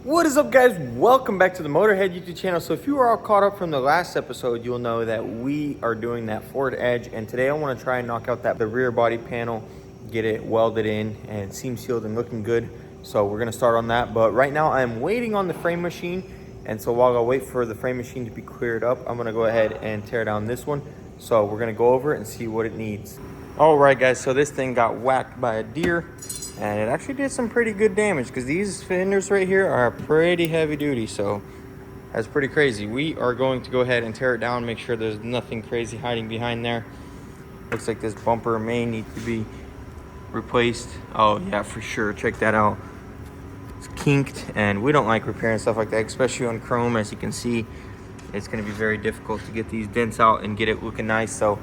What is up, guys? Welcome back to the Motorhead YouTube channel. So if you are all caught up from the last episode, you'll know that we are doing that Ford Edge, and today I want to try and knock out the rear body panel, get it welded in and seam sealed and looking good. So we're going to start on that, but right now I'm waiting on the frame machine, and so while I wait for the frame machine to be cleared up, I'm going to go ahead and tear down this one. So we're going to go over it and see what it needs. All right, guys, so this thing got whacked by a deer, and it actually did some pretty good damage because these fenders right here are pretty heavy duty, so that's pretty crazy. We are going to go ahead and tear it down, make sure there's nothing crazy hiding behind there. Looks like this bumper may need to be replaced. Oh yeah, for sure, check that out. It's kinked, and we don't like repairing stuff like that, especially on chrome. As you can see, it's going to be very difficult to get these dents out and get it looking nice, so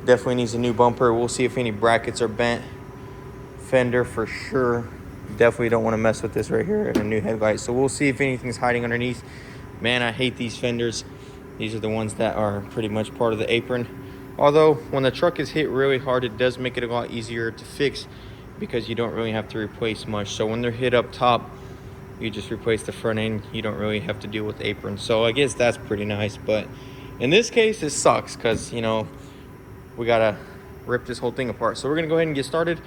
definitely needs a new bumper. We'll see if any brackets are bent. Fender for sure. Definitely don't want to mess with this right here and a new headlight. So we'll see if anything's hiding underneath. Man, I hate these fenders. These are the ones that are pretty much part of the apron. Although when the truck is hit really hard, it does make it a lot easier to fix because you don't really have to replace much. So when they're hit up top, you just replace the front end. You don't really have to deal with the apron. So I guess that's pretty nice. But in this case, it sucks because, you know, we gotta rip this whole thing apart. So we're gonna go ahead and get started,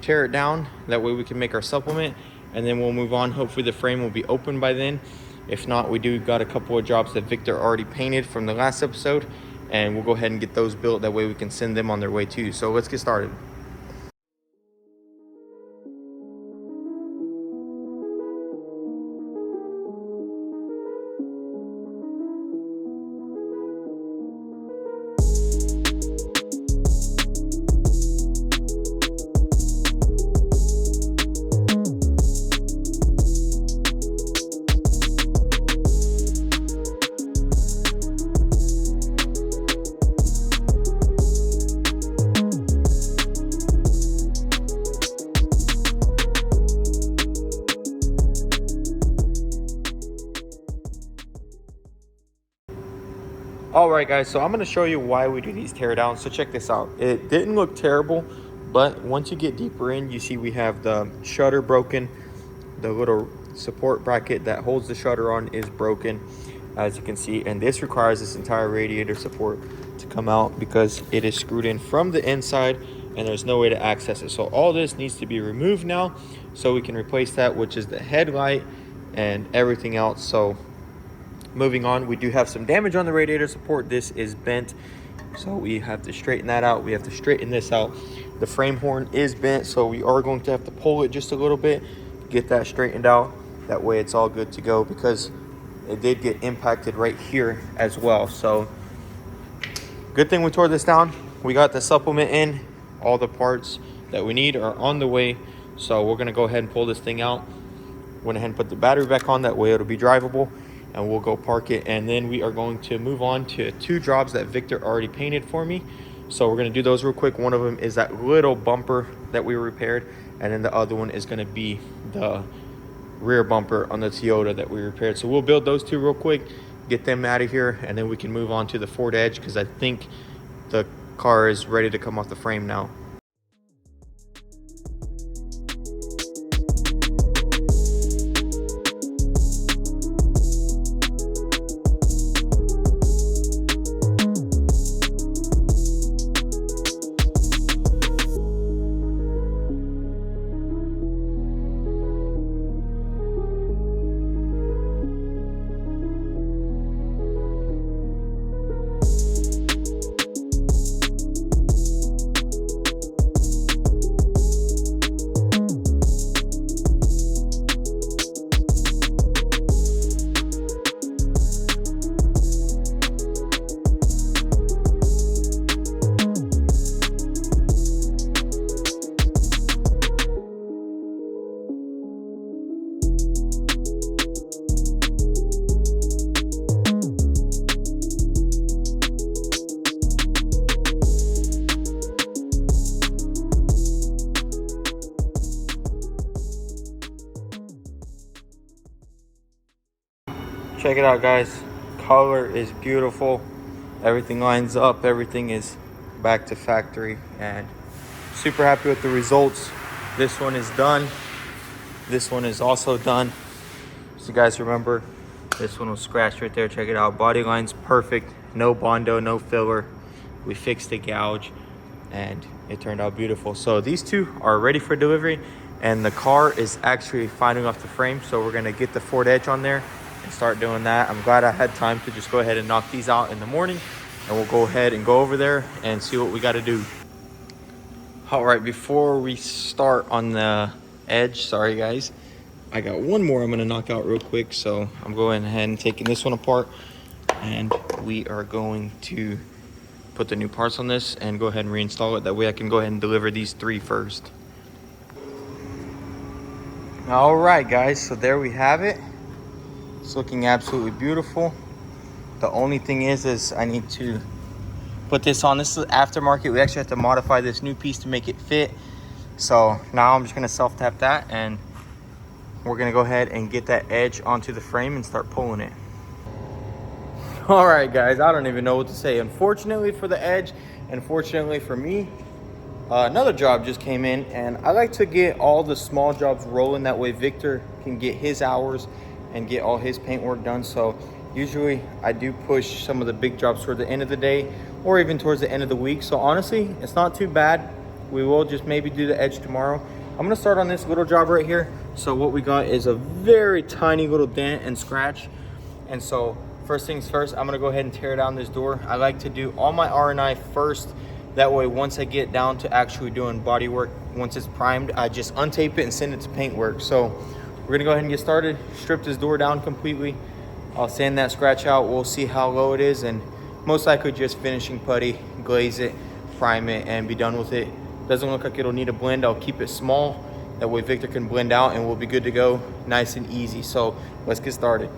tear it down, that way we can make our supplement, and then we'll move on. Hopefully the frame will be open by then. If not, we do got a couple of jobs that Victor already painted from the last episode, and we'll go ahead and get those built, that way we can send them on their way too. So let's get started. All right, guys, so I'm going to show you why we do these teardowns. So check this out. It didn't look terrible, but once you get deeper in, you see we have the shutter broken. The little support bracket that holds the shutter on is broken, as you can see, and this requires this entire radiator support to come out because it is screwed in from the inside and there's no way to access it. So all this needs to be removed now so we can replace that, which is the headlight and everything else. So moving on, we do have some damage on the radiator support. This is bent, so we have to straighten that out. We have to straighten this out. The frame horn is bent, so we are going to have to pull it just a little bit to get that straightened out. That way it's all good to go because it did get impacted right here as well. So good thing we tore this down. We got the supplement in. All the parts that we need are on the way. So we're gonna go ahead and pull this thing out. Went ahead and put the battery back on, that way it'll be drivable, and we'll go park it. And then we are going to move on to two jobs that Victor already painted for me. So we're going to do those real quick. One of them is that little bumper that we repaired, and then the other one is going to be the rear bumper on the Toyota that we repaired. So we'll build those two real quick, get them out of here, and then we can move on to the Ford Edge because I think the car is ready to come off the frame now. Check it out, guys. Color is beautiful. Everything lines up. Everything is back to factory, and super happy with the results. This one is done. This one is also done. So you guys remember, this one was scratched right there. Check it out. Body line's perfect. No Bondo, no filler. We fixed the gouge and it turned out beautiful. So these two are ready for delivery and the car is actually firing off the frame. So we're gonna get the Ford Edge on there and start doing that. I'm glad I had time to just go ahead and knock these out in the morning, and we'll go ahead and go over there and see what we gotta do. All right, before we start on the Edge, sorry guys, I got one more I'm gonna knock out real quick. So I'm going ahead and taking this one apart, and we are going to put the new parts on this and go ahead and reinstall it. That way I can go ahead and deliver these three first. All right guys, so there we have it. It's looking absolutely beautiful. The only thing is I need to put this on. This is aftermarket. We actually have to modify this new piece to make it fit. So now I'm just gonna self-tap that and we're gonna go ahead and get that Edge onto the frame and start pulling it. All right guys, I don't even know what to say. Unfortunately for the Edge, and fortunately for me, another job just came in, and I like to get all the small jobs rolling. That way Victor can get his hours and get all his paint work done. So usually I do push some of the big jobs toward the end of the day or even towards the end of the week. So honestly, it's not too bad. We will just maybe do the Edge tomorrow. I'm gonna start on this little job right here. So what we got is a very tiny little dent and scratch. And so first things first, I'm gonna go ahead and tear down this door. I like to do all my R&I first. That way, once I get down to actually doing body work, once it's primed, I just untape it and send it to paint work. So we're gonna go ahead and get started, strip this door down completely. I'll sand that scratch out. We'll see how low it is, and most likely just finishing putty, glaze it, prime it, and be done with it. Doesn't look like it'll need a blend. I'll keep it small. That way Victor can blend out and we'll be good to go, nice and easy. So let's get started.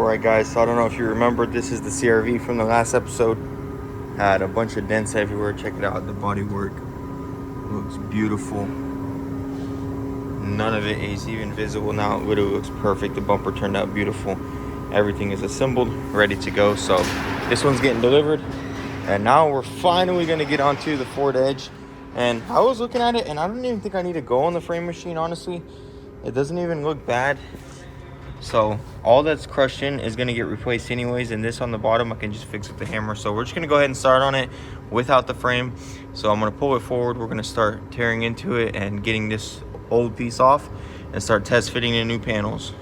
Alright guys, so I don't know if you remember, this is the CRV from the last episode. Had a bunch of dents everywhere. Check it out, the bodywork looks beautiful. None of it is even visible now. It literally looks perfect. The bumper turned out beautiful. Everything is assembled, ready to go. So this one's getting delivered. And now we're finally gonna get onto the Ford Edge. And I was looking at it and I don't even think I need to go on the frame machine, honestly. It doesn't even look bad. So all that's crushed in is gonna get replaced anyways, and this on the bottom I can just fix with the hammer. So we're just gonna go ahead and start on it without the frame. So I'm gonna pull it forward. We're gonna start tearing into it and getting this old piece off and start test fitting the new panels.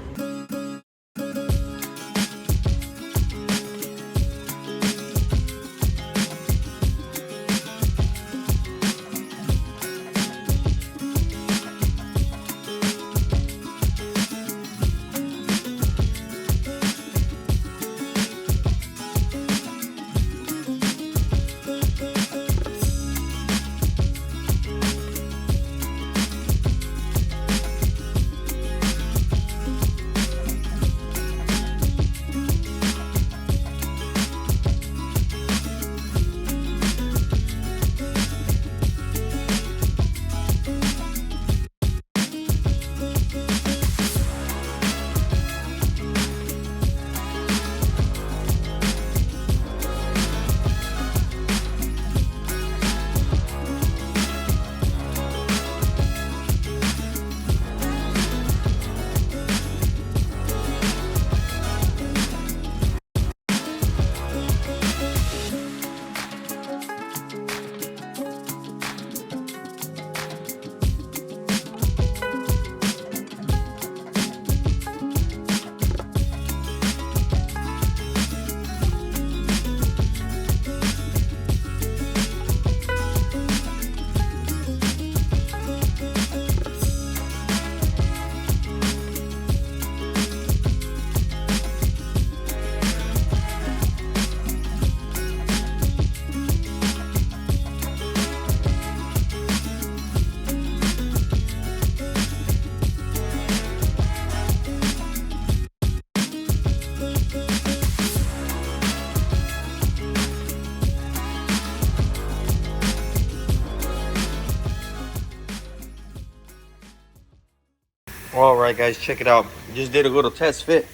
All right guys, check it out. Just did a little test fit,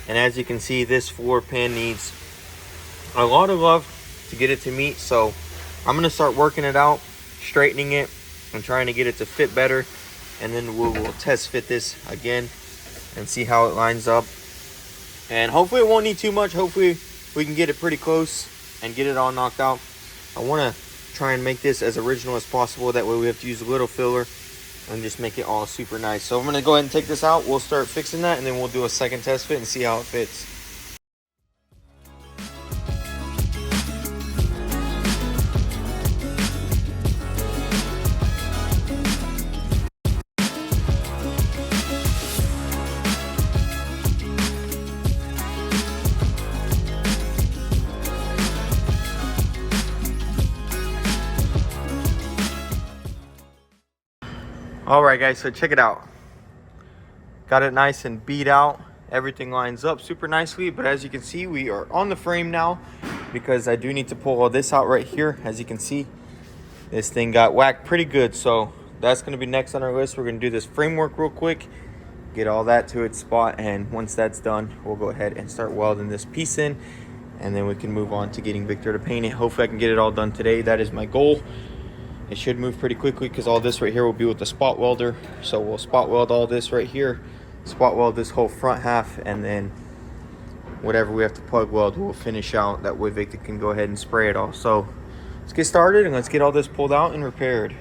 and as you can see, this floor pan needs a lot of love to get it to meet. So I'm gonna start working it out, straightening it and trying to get it to fit better, and then we'll test fit this again and see how it lines up. And hopefully it won't need too much. Hopefully we can get it pretty close and get it all knocked out. I want to try and make this as original as possible. That way we have to use a little filler and just make it all super nice. So I'm going to go ahead and take this out. We'll start fixing that, and then we'll do a second test fit and see how it fits. All right guys, so check it out. Got it nice and beat out. Everything lines up super nicely, but as you can see, we are on the frame now because I do need to pull all this out right here. As you can see, this thing got whacked pretty good, so that's going to be next on our list. We're going to do this framework real quick, get all that to its spot, and once that's done, we'll go ahead and start welding this piece in, and then we can move on to getting Victor to paint it. Hopefully I can get it all done today. That is my goal. It should move pretty quickly because all this right here will be with the spot welder. So we'll spot weld all this right here, spot weld this whole front half, and then whatever we have to plug weld, we'll finish out. That way Victor can go ahead and spray it all. So let's get started and let's get all this pulled out and repaired.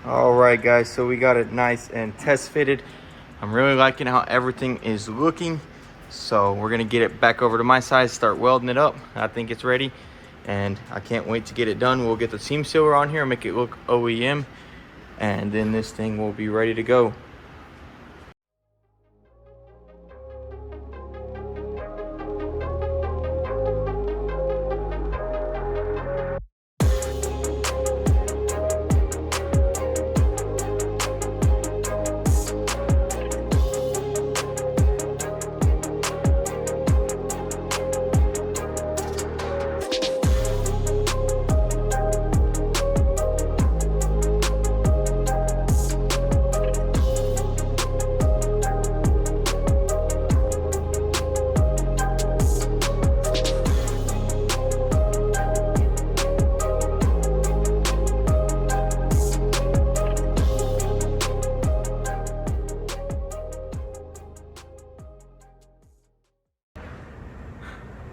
All right, guys, so we got it nice and test fitted. I'm really liking how everything is looking. So we're gonna get it back over to my side, start welding it up. I think it's ready, and I can't wait to get it done. We'll get the seam sealer on here, make it look OEM, and then this thing will be ready to go.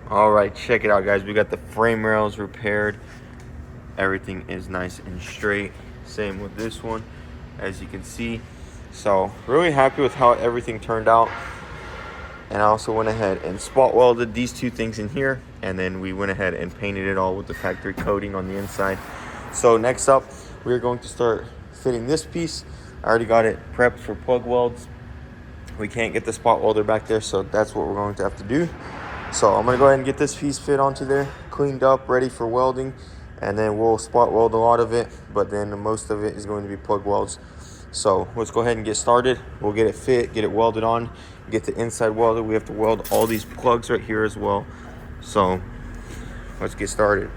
All right, check it out, guys. We got the frame rails repaired. Everything is nice and straight. Same with this one, as you can see. So really happy with how everything turned out. And I also went ahead and spot welded these two things in here, and then we went ahead and painted it all with the factory coating on the inside. So next up, we're going to start fitting this piece. I already got it prepped for plug welds. We can't get the spot welder back there, so that's what we're going to have to do. So I'm gonna go ahead and get this piece fit onto there, cleaned up, ready for welding, and then we'll spot weld a lot of it, but then most of it is going to be plug welds. So let's go ahead and get started. We'll get it fit, get it welded on, get the inside welded. We have to weld all these plugs right here as well. So let's get started.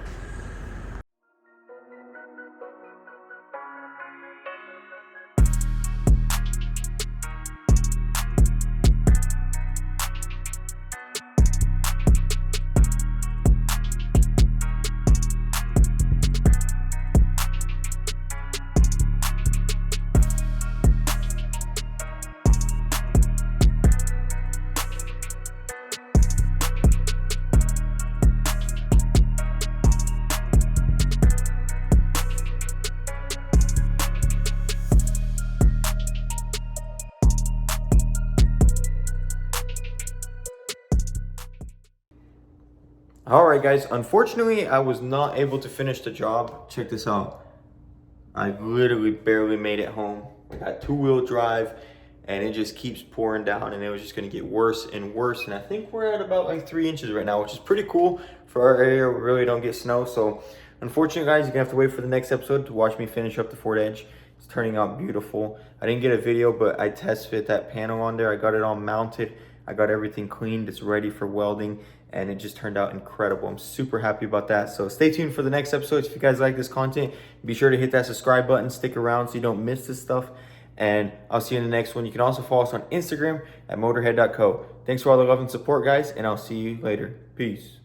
All right, guys, unfortunately, I was not able to finish the job. Check this out. I literally barely made it home. I got 2-wheel drive, and it just keeps pouring down, and it was just gonna get worse and worse. And I think we're at about like 3 inches right now, which is pretty cool for our area. We really don't get snow. So unfortunately, guys, you're gonna have to wait for the next episode to watch me finish up the Ford Edge. It's turning out beautiful. I didn't get a video, but I test fit that panel on there. I got it all mounted. I got everything cleaned. It's ready for welding, and it just turned out incredible. I'm super happy about that. So stay tuned for the next episodes. If you guys like this content, be sure to hit that subscribe button, stick around so you don't miss this stuff. And I'll see you in the next one. You can also follow us on Instagram at motorhead.co. Thanks for all the love and support, guys, and I'll see you later. Peace.